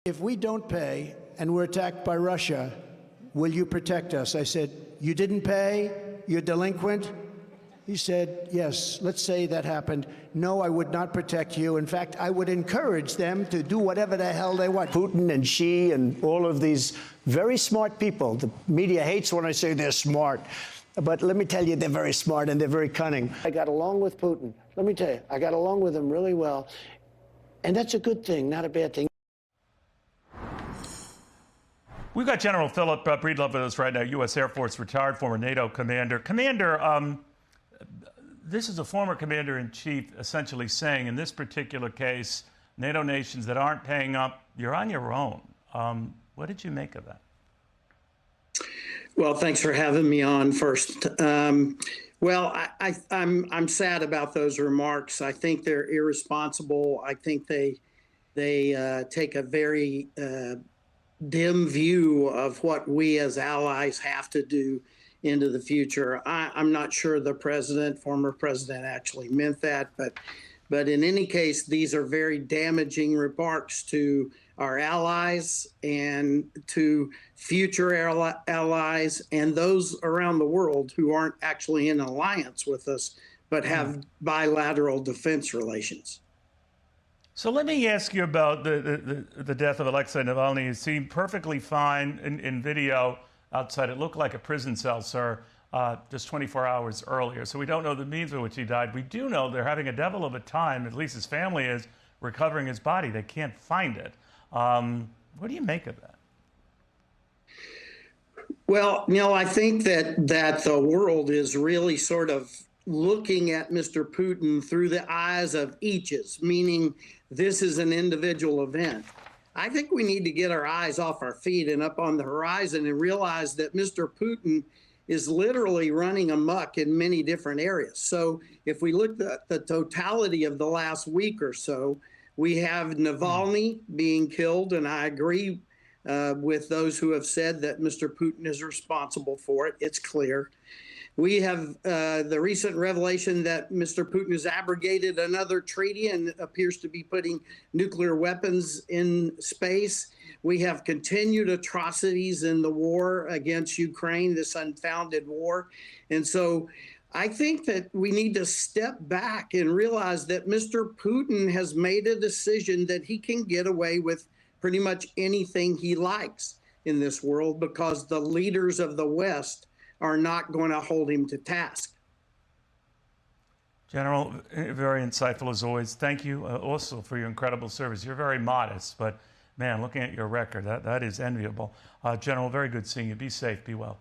if we don't pay and we're attacked by Russia, will you protect us? I said, you didn't pay? You're delinquent? He said, yes, let's say that happened. No, I would not protect you. In fact, I would encourage them to do whatever the hell they want. Putin and Xi and all of these very smart people. The media hates when I say they're smart. But let me tell you, they're very smart and they're very cunning. I got along with Putin. Let me tell you, I got along with him really well. And that's a good thing, not a bad thing. We've got General Philip Breedlove with us right now, U.S. Air Force retired former NATO commander. Commander, this is a former commander-in-chief essentially saying, in this particular case, NATO nations that aren't paying up, you're on your own. What did you make of that? Well, thanks for having me on first. Well, I'm sad about those remarks. I think they're irresponsible. I think they take a very dim view of what we as allies have to do into the future. I'm not sure the former president actually meant that, but in any case, these are very damaging remarks to our allies and to future allies and those around the world who aren't actually in alliance with us, but have bilateral defense relations. So let me ask you about the death of Alexei Navalny. He seemed perfectly fine in video outside. It looked like a prison cell, sir, just 24 hours earlier. So we don't know the means by which he died. We do know they're having a devil of a time, at least his family is, recovering his body. They can't find it. What do you make of that? Well, I think that the world is really sort of looking at Mr. Putin through the eyes of eaches, meaning this is an individual event. I think we need to get our eyes off our feet and up on the horizon and realize that Mr. Putin is literally running amok in many different areas. So if we look at the totality of the last week or so, we have Navalny being killed, and I agree with those who have said that Mr. Putin is responsible for it. It's clear. We have the recent revelation that Mr. Putin has abrogated another treaty and appears to be putting nuclear weapons in space. We have continued atrocities in the war against Ukraine, this unfounded war. And so I think that we need to step back and realize that Mr. Putin has made a decision that he can get away with pretty much anything he likes in this world because the leaders of the West are not going to hold him to task. General, very insightful as always. Thank you also for your incredible service. You're very modest, but man, looking at your record, that is enviable. General, very good seeing you. Be safe, be well.